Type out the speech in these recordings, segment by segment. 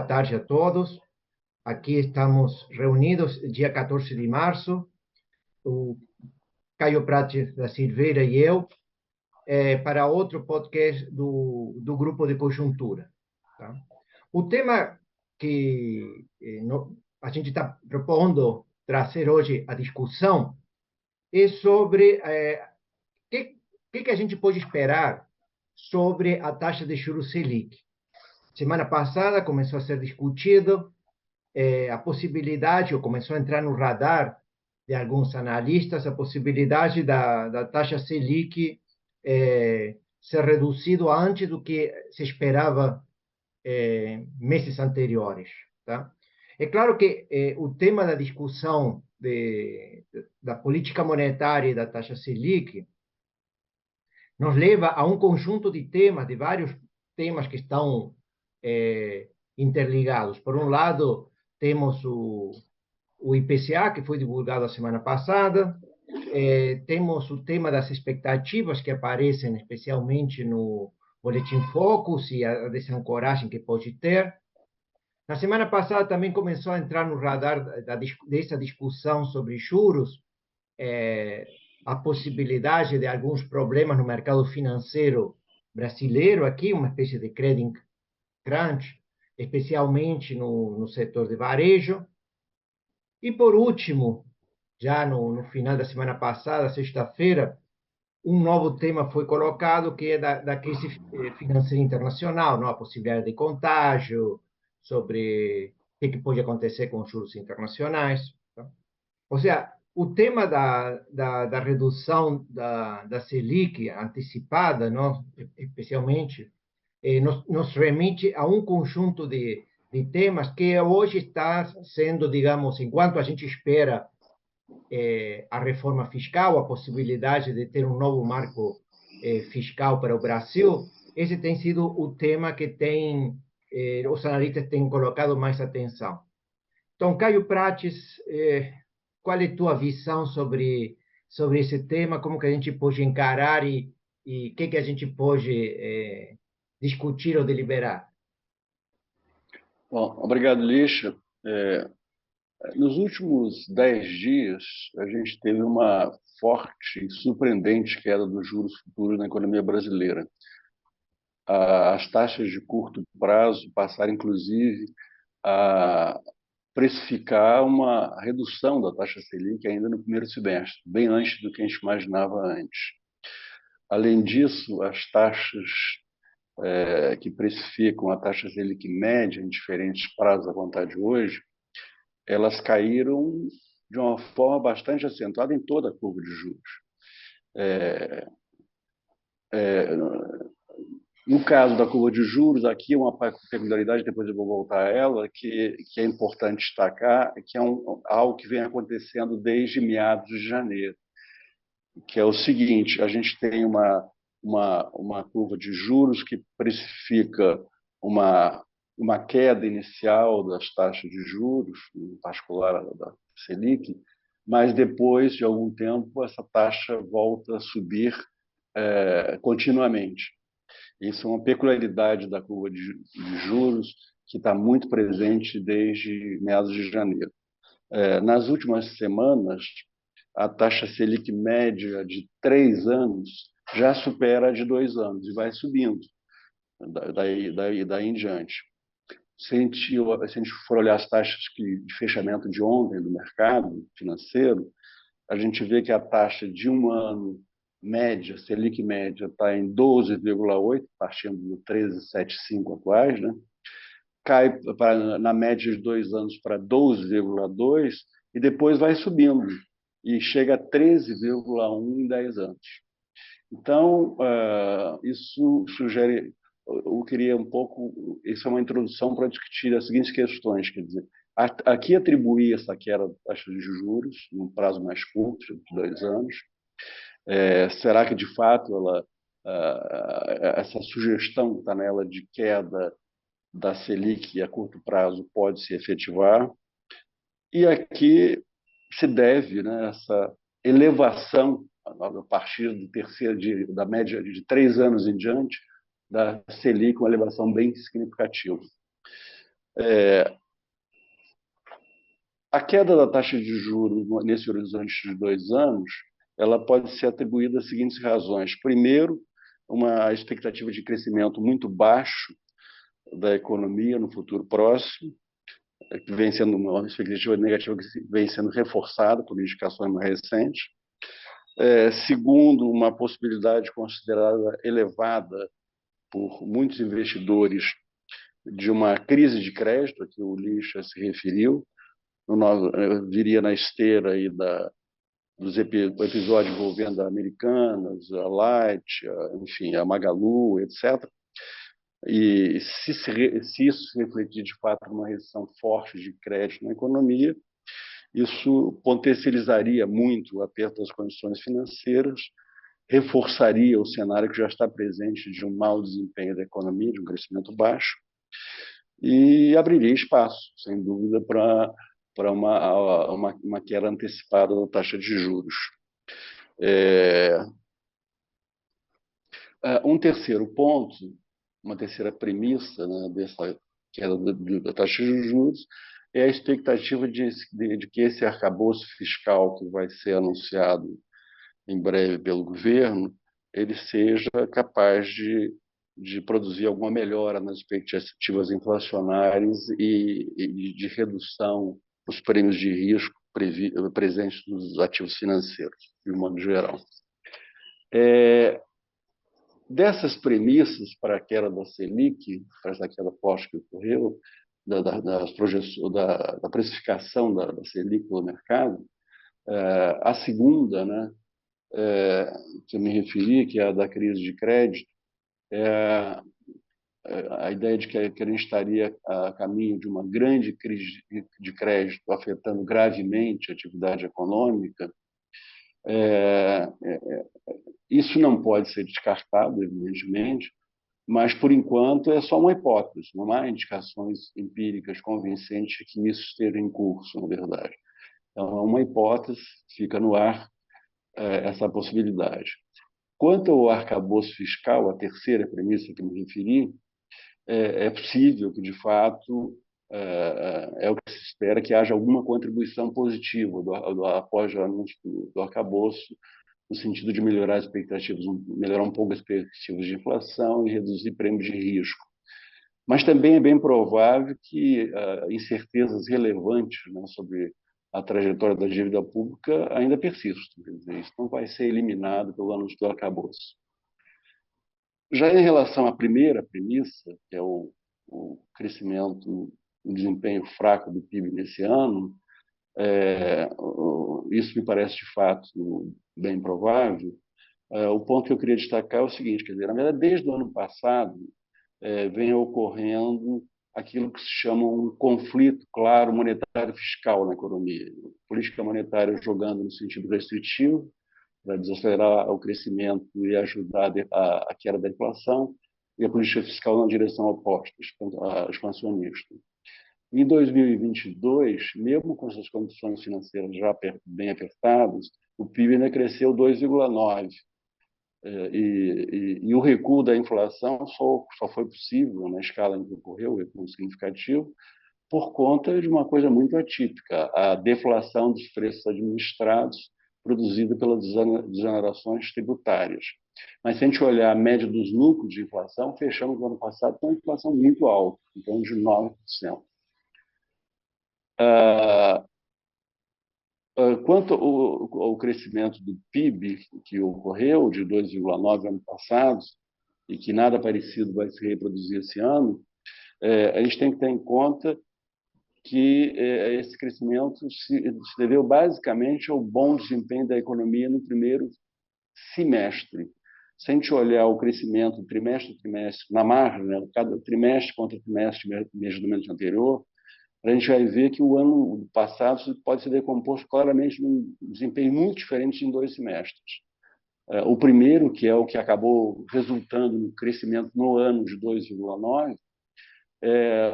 tarde a todos. Aqui estamos reunidos dia 14 de março, o Caio Prates da Silveira e eu, para outro podcast do Grupo de Conjuntura. Tá? O tema que a gente está propondo trazer hoje à discussão é sobre que a gente pode esperar sobre a taxa de juros Selic. Semana passada começou a ser discutido a possibilidade, ou começou a entrar no radar de alguns analistas, a possibilidade da taxa Selic ser reduzido antes do que se esperava meses anteriores. Tá? É claro que o tema da discussão da política monetária e da taxa Selic nos leva a um conjunto de temas, de vários temas que estão interligados. Por um lado, temos o IPCA, que foi divulgado a semana passada, temos o tema das expectativas que aparecem especialmente no Boletim Focus e a desancoragem que pode ter. Na semana passada também começou a entrar no radar dessa discussão sobre juros, a possibilidade de alguns problemas no mercado financeiro brasileiro aqui, uma espécie de credit crunch, especialmente no setor de varejo. E, por último, já no final da semana passada, sexta-feira, um novo tema foi colocado, que é da crise financeira internacional, não? A possibilidade de contágio, sobre o que pode acontecer com os juros internacionais. Tá? Ou seja, o tema da redução da Selic antecipada, não? Especialmente, nos remite a um conjunto de temas que hoje está sendo, digamos, enquanto a gente espera a reforma fiscal, a possibilidade de ter um novo marco fiscal para o Brasil, esse tem sido o tema que os analistas têm colocado mais atenção. Então, Caio Prates, qual é a tua visão sobre esse tema? Como que a gente pode encarar e o que a gente pode discutir ou deliberar? Bom, obrigado, Lixa. Nos últimos 10 dias, a gente teve uma forte e surpreendente queda dos juros futuros na economia brasileira. As taxas de curto prazo passaram, inclusive, a precificar uma redução da taxa Selic ainda no primeiro semestre, bem antes do que a gente imaginava antes. Além disso, as taxas que precificam a taxa Selic média em diferentes prazos a contar de hoje, elas caíram de uma forma bastante acentuada em toda a curva de juros. No caso da curva de juros, aqui é uma peculiaridade, depois eu vou voltar a ela, que é importante destacar, que é algo que vem acontecendo desde meados de janeiro, que é o seguinte: a gente tem uma curva de juros que precifica uma queda inicial das taxas de juros, em particular da Selic, mas depois de algum tempo essa taxa volta a subir continuamente. Isso é uma peculiaridade da curva de juros que está muito presente desde meados de janeiro. Nas últimas semanas, a taxa Selic média de 3 anos já supera a de 2 anos e vai subindo daí em diante. Se a gente for olhar as taxas de fechamento de ontem do mercado financeiro, a gente vê que a taxa de 1 ano média, Selic média, está em 12,8, partindo do 13,75 atuais, né? Cai na média de 2 anos para 12,2 e depois vai subindo e chega a 13,1 em 10 anos. Então, isso sugere, eu queria um pouco, isso é uma introdução para discutir as seguintes questões, quer dizer, aqui atribuir essa queda da taxa de juros num prazo mais curto, de 2 anos. Será que, de fato, essa sugestão que está nela de queda da Selic a curto prazo pode se efetivar? E aqui se deve, né, essa elevação, a partir da média de 3 anos em diante, da Selic, uma elevação bem significativa. A queda da taxa de juros nesse horizonte de 2 anos, ela pode ser atribuída às seguintes razões. Primeiro, uma expectativa de crescimento muito baixo da economia no futuro próximo, que vem sendo uma expectativa negativa que vem sendo reforçada por indicações mais recentes. Segundo, uma possibilidade considerada elevada por muitos investidores de uma crise de crédito, a que o Lixa se referiu, viria na esteira aí dos episódios envolvendo a Americanas, a Light, enfim, a Magalu, etc. E se isso se refletir de fato numa recessão forte de crédito na economia, isso potencializaria muito o aperto das condições financeiras, reforçaria o cenário que já está presente de um mau desempenho da economia, de um crescimento baixo, e abriria espaço, sem dúvida, para uma queda antecipada da taxa de juros. Um terceiro ponto, uma terceira premissa, né, dessa queda da taxa de juros, é a expectativa de que esse arcabouço fiscal que vai ser anunciado em breve pelo governo, ele seja capaz de produzir alguma melhora nas expectativas inflacionárias e de redução dos prêmios de risco presentes nos ativos financeiros, de um modo geral. Dessas premissas para a queda da Selic, para essa queda forte que ocorreu, da precificação da Selic no mercado, a segunda, né, que eu me referi, que é a da crise de crédito, a ideia de que a gente estaria a caminho de uma grande crise de crédito afetando gravemente a atividade econômica. Isso não pode ser descartado, evidentemente, mas, por enquanto, é só uma hipótese, não há indicações empíricas convincentes que isso esteja em curso, na verdade. Então, é uma hipótese, fica no ar essa possibilidade. Quanto ao arcabouço fiscal, a terceira premissa que me referi, é possível que, de fato, é o que se espera que haja alguma contribuição positiva após o anúncio do arcabouço, no sentido de melhorar as expectativas, melhorar um pouco as perspectivas de inflação e reduzir prêmios de risco. Mas também é bem provável que incertezas relevantes, né, sobre a trajetória da dívida pública ainda persistam. Quer dizer, isso não vai ser eliminado pelo anúncio do arcabouço. Já em relação à primeira premissa, que é o crescimento, o desempenho fraco do PIB nesse ano, isso me parece de fato bem provável. O ponto que eu queria destacar é o seguinte, quer dizer, na verdade, desde o ano passado, vem ocorrendo aquilo que se chama um conflito claro monetário fiscal na economia. A política monetária jogando no sentido restritivo, para desacelerar o crescimento e ajudar a queda da inflação, e a política fiscal na direção oposta, expansionista. Em 2022, mesmo com essas condições financeiras já bem apertadas, o PIB ainda cresceu 2,9%. E o recuo da inflação só foi possível na escala em que ocorreu, o recuo significativo, por conta de uma coisa muito atípica, a deflação dos preços administrados produzida pelas desonerações tributárias. Mas se a gente olhar a média dos núcleos de inflação, fechamos no ano passado com uma inflação muito alta, em torno de 9%. Quanto ao crescimento do PIB que ocorreu de 2,9% ano passado, e que nada parecido vai se reproduzir esse ano, a gente tem que ter em conta que esse crescimento se deveu basicamente ao bom desempenho da economia no primeiro semestre. Se a gente olhar o crescimento trimestre a trimestre, na margem, né, cada trimestre contra trimestre, mês do mês anterior, a gente vai ver que o ano passado pode ser decomposto claramente num desempenho muito diferente em 2 semestres. O primeiro, que é o que acabou resultando no crescimento no ano de 2,9%,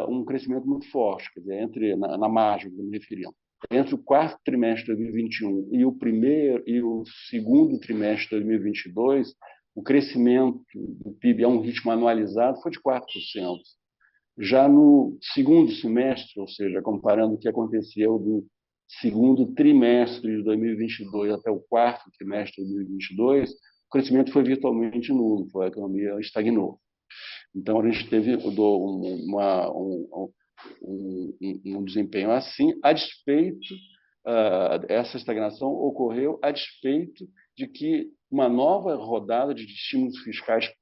um crescimento muito forte, quer dizer, na margem que eu me referi. Entre o quarto trimestre de 2021 e o segundo trimestre de 2022, o crescimento do PIB a um ritmo anualizado foi de 4%. Já no segundo semestre, ou seja, comparando o que aconteceu do segundo trimestre de 2022 até o quarto trimestre de 2022, o crescimento foi virtualmente nulo, a economia estagnou. Então, a gente teve um desempenho assim, a despeito, essa estagnação ocorreu a despeito de que uma nova rodada de estímulos fiscais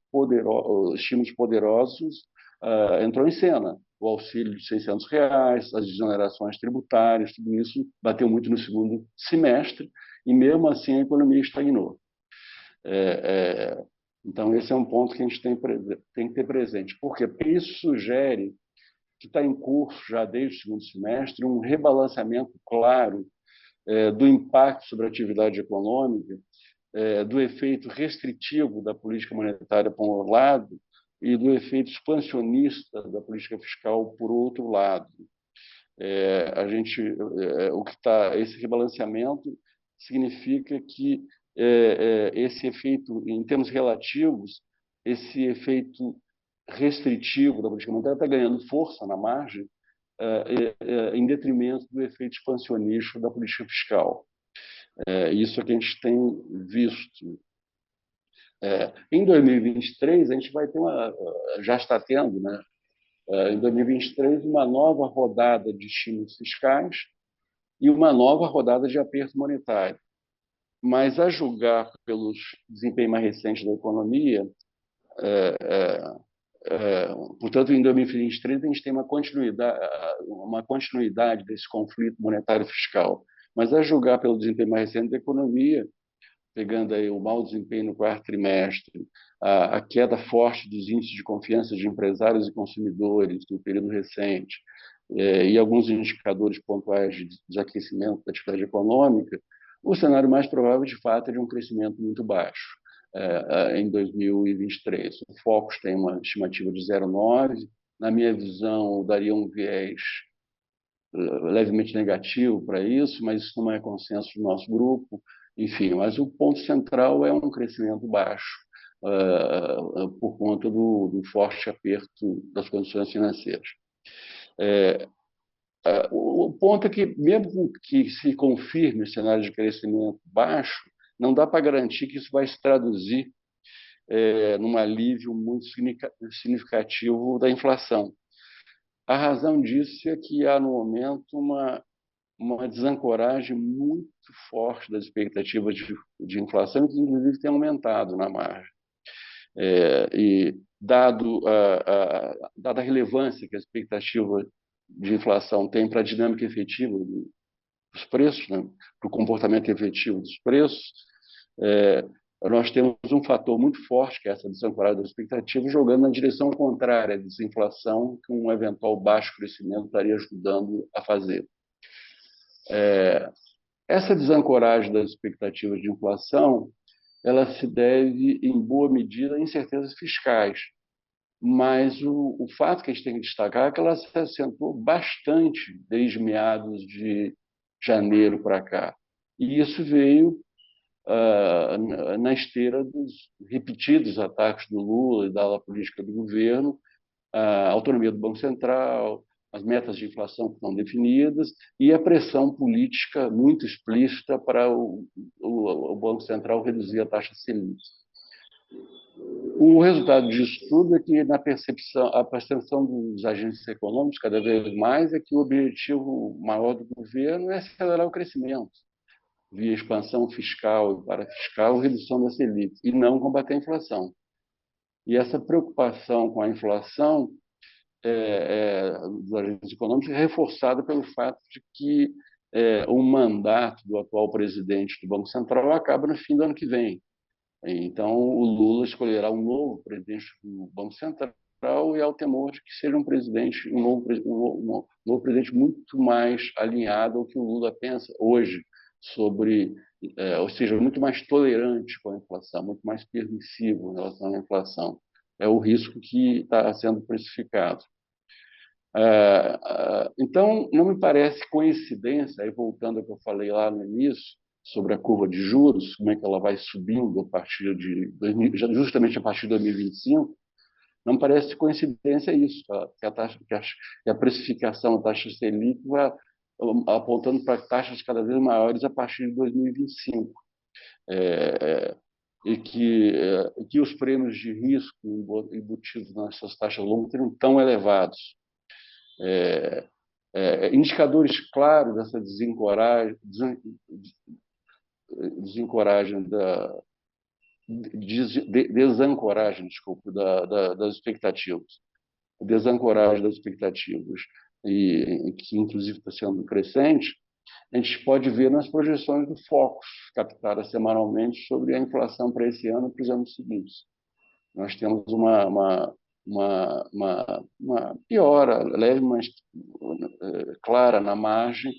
estímulos poderosos entrou em cena. O auxílio de R$ 600, as desonerações tributárias, tudo isso bateu muito no segundo semestre e, mesmo assim, a economia estagnou. Então, esse é um ponto que a gente tem que ter presente. Por quê? Porque isso sugere que está em curso, já desde o segundo semestre, um rebalanceamento claro do impacto sobre a atividade econômica, do efeito restritivo da política monetária, por um lado, e do efeito expansionista da política fiscal, por outro lado. Esse rebalanceamento significa que esse efeito, em termos relativos, esse efeito restritivo da política monetária está ganhando força na margem, em detrimento do efeito expansionista da política fiscal. Isso é que a gente tem visto. Em 2023, a gente vai ter já está tendo, né, em 2023, uma nova rodada de estímulos fiscais e uma nova rodada de aperto monetário. Mas, a julgar pelos desempenhos mais recentes da economia, portanto, em 2023, a gente tem uma continuidade desse conflito monetário fiscal. Mas, a julgar pelo desempenho mais recente da economia, pegando aí o mau desempenho no quarto trimestre, a queda forte dos índices de confiança de empresários e consumidores no período recente, e alguns indicadores pontuais de desaquecimento da atividade econômica, o cenário mais provável, de fato, é de um crescimento muito baixo em 2023. O Focus tem uma estimativa de 0,9. Na minha visão, daria um viés levemente negativo para isso, mas isso não é consenso do nosso grupo. Enfim, mas o ponto central é um crescimento baixo, por conta do forte aperto das condições financeiras. O ponto é que, mesmo que se confirme o cenário de crescimento baixo, não dá para garantir que isso vai se traduzir num alívio muito significativo da inflação. A razão disso é que há, no momento, uma desancoragem muito forte das expectativas de inflação, que, inclusive, tem aumentado na margem. E, dada a relevância que a expectativa de inflação tem para a dinâmica efetiva dos preços, né, para o comportamento efetivo dos preços, nós temos um fator muito forte, que é essa desancoragem da expectativa, jogando na direção contrária à desinflação, que um eventual baixo crescimento estaria ajudando a fazer. Essa desancoragem das expectativas de inflação, ela se deve, em boa medida, a incertezas fiscais. Mas o fato que a gente tem que destacar é que ela se acentuou bastante desde meados de janeiro para cá. E isso veio na esteira dos repetidos ataques do Lula e da ala política do governo, a autonomia do Banco Central, as metas de inflação que estão definidas e a pressão política muito explícita para o Banco Central reduzir a taxa Selic. O resultado disso tudo é que, a percepção dos agentes econômicos, cada vez mais, é que o objetivo maior do governo é acelerar o crescimento, via expansão fiscal e parafiscal, redução da Selic, e não combater a inflação. E essa preocupação com a inflação dos agentes econômicos é reforçada pelo fato de que o mandato do atual presidente do Banco Central acaba no fim do ano que vem. Então, o Lula escolherá um novo presidente do Banco Central e há o temor de que seja um novo presidente muito mais alinhado ao que o Lula pensa hoje sobre, ou seja, muito mais tolerante com a inflação, muito mais permissivo em relação à inflação. É o risco que está sendo precificado. Então, não me parece coincidência, aí voltando ao que eu falei lá no início, sobre a curva de juros, como é que ela vai subindo justamente a partir de 2025, Não parece coincidência isso, que a precificação da taxa Selic vai apontando para taxas cada vez maiores a partir de 2025. É, e que os prêmios de risco embutidos nessas taxas longas serão tão elevados. Indicadores claros dessa desencoragem desancoragem, desculpa, das expectativas, desancoragem das expectativas, e que inclusive está sendo crescente, a gente pode ver nas projeções do Focus, captadas semanalmente, sobre a inflação para esse ano e para os anos seguintes. Nós temos uma piora leve, mas clara na margem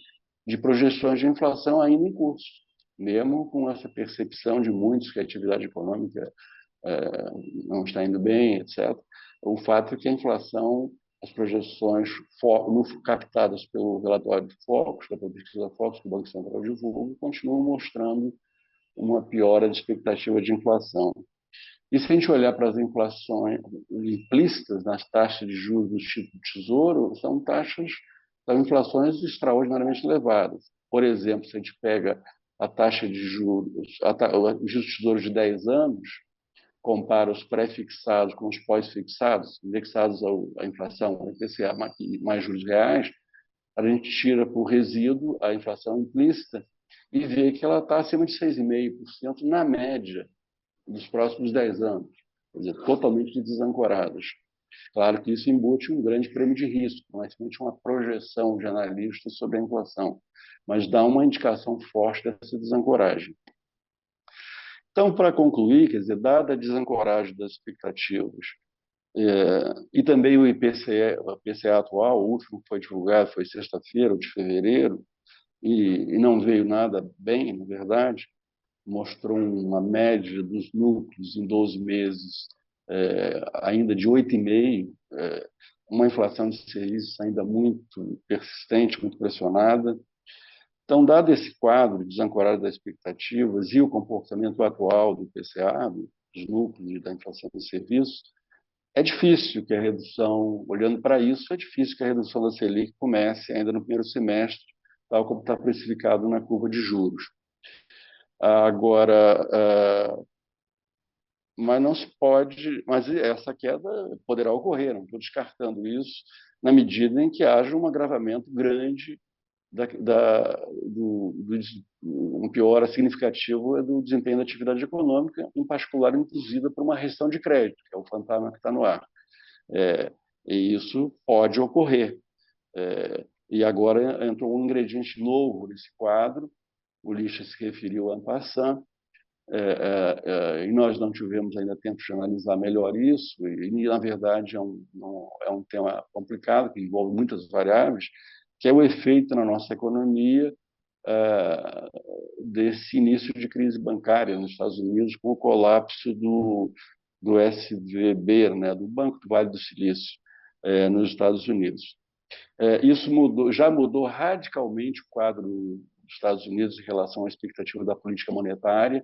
de projeções de inflação ainda em curso, mesmo com essa percepção de muitos que a atividade econômica não está indo bem, etc. O fato é que a inflação, as projeções captadas pelo relatório de Focus, da pesquisa Focus, que o Banco Central divulga, continuam mostrando uma piora de expectativa de inflação. E se a gente olhar para as inflações implícitas nas taxas de juros do título do Tesouro, são inflações extraordinariamente elevadas. Por exemplo, se a gente pega a taxa de juros, os juros do Tesouro de 10 anos, compara os pré-fixados com os pós-fixados, indexados à inflação, ao IPCA mais juros reais, a gente tira por resíduo a inflação implícita e vê que ela está acima de 6,5% na média dos próximos 10 anos, quer dizer, totalmente desancoradas. Claro que isso embute um grande prêmio de risco, não é somente uma projeção de analistas sobre a inflação, mas dá uma indicação forte dessa desancoragem. Então, para concluir, quer dizer, dada a desancoragem das expectativas, e também o IPCA atual, o último que foi divulgado foi sexta-feira, o de fevereiro, e não veio nada bem, na verdade, mostrou uma média dos núcleos em 12 meses ainda de 8,5%, uma inflação de serviços ainda muito persistente, muito pressionada. Então, dado esse quadro desancorado das expectativas e o comportamento atual do IPCA, dos núcleos e da inflação de serviços, é difícil que a redução, olhando para isso, é difícil que a redução da Selic comece ainda no primeiro semestre, tal como está precificado na curva de juros. Agora, mas não se pode, mas essa queda poderá ocorrer, não estou descartando isso, na medida em que haja um agravamento grande um piora significativo do desempenho da atividade econômica, em particular induzida por uma restrição de crédito, que é o fantasma que está no ar. E isso pode ocorrer. E agora entrou um ingrediente novo nesse quadro, o Lixa se referiu ano passado, e nós não tivemos ainda tempo de analisar melhor isso, e na verdade é um tema complicado, que envolve muitas variáveis, que é o efeito na nossa economia desse início de crise bancária nos Estados Unidos, com o colapso do SVB, né, do Banco do Vale do Silício, nos Estados Unidos. Isso já mudou radicalmente o quadro dos Estados Unidos em relação à expectativa da política monetária.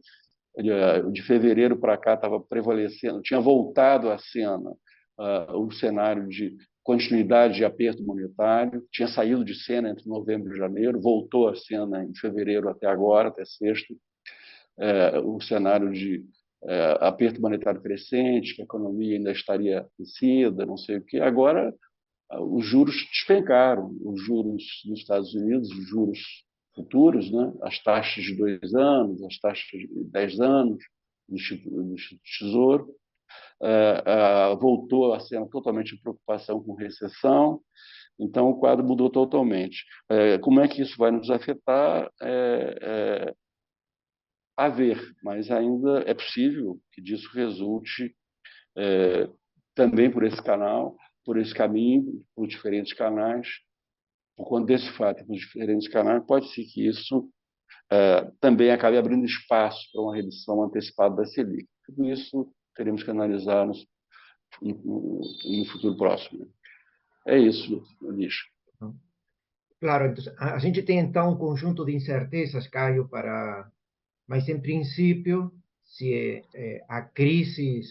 De fevereiro para cá estava prevalecendo, tinha voltado à cena o cenário de continuidade de aperto monetário, tinha saído de cena entre novembro e janeiro, voltou à cena em fevereiro até agora, até sexta, o cenário de aperto monetário crescente, que a economia ainda estaria aquecida, não sei o quê. Agora, os juros despencaram, os juros nos Estados Unidos, os juros futuros, né? As taxas de 2 anos, as taxas de 10 anos do Tesouro, voltou a ser totalmente de preocupação com recessão, então o quadro mudou totalmente. Como é que isso vai nos afetar? A ver, mas ainda é possível que disso resulte também por esse canal, por esse caminho, por diferentes canais, por conta desse fato, por diferentes canais, pode ser que isso também acabe abrindo espaço para uma redução antecipada da Selic. Tudo isso teremos que analisar no futuro próximo. É isso, Lixa. Claro, então, a gente tem então um conjunto de incertezas, Caio, mas em princípio, se a crise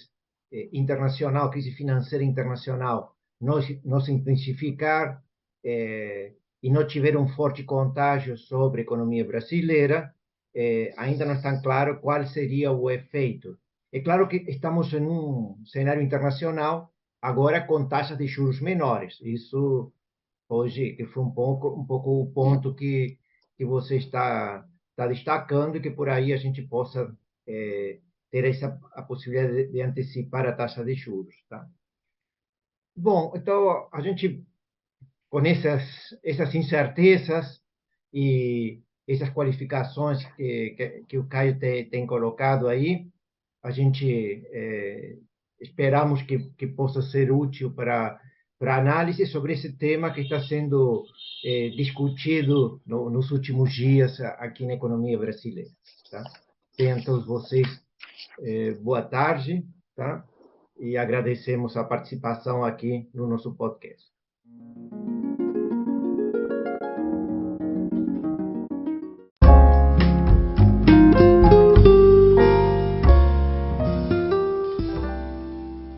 internacional, crise financeira internacional, não se intensificar e não tiver um forte contágio sobre a economia brasileira, ainda não está claro qual seria o efeito. É claro que estamos em um cenário internacional agora com taxas de juros menores. Isso hoje que foi um pouco o ponto que você está destacando e que por aí a gente possa ter a possibilidade de antecipar a taxa de juros, tá? Bom, então a gente com essas incertezas e essas qualificações que o Caio tem colocado aí, a gente esperamos que possa ser útil para análise sobre esse tema que está sendo discutido nos últimos dias aqui na economia brasileira. Tá? Tenham todos vocês boa tarde, tá? E agradecemos a participação aqui no nosso podcast.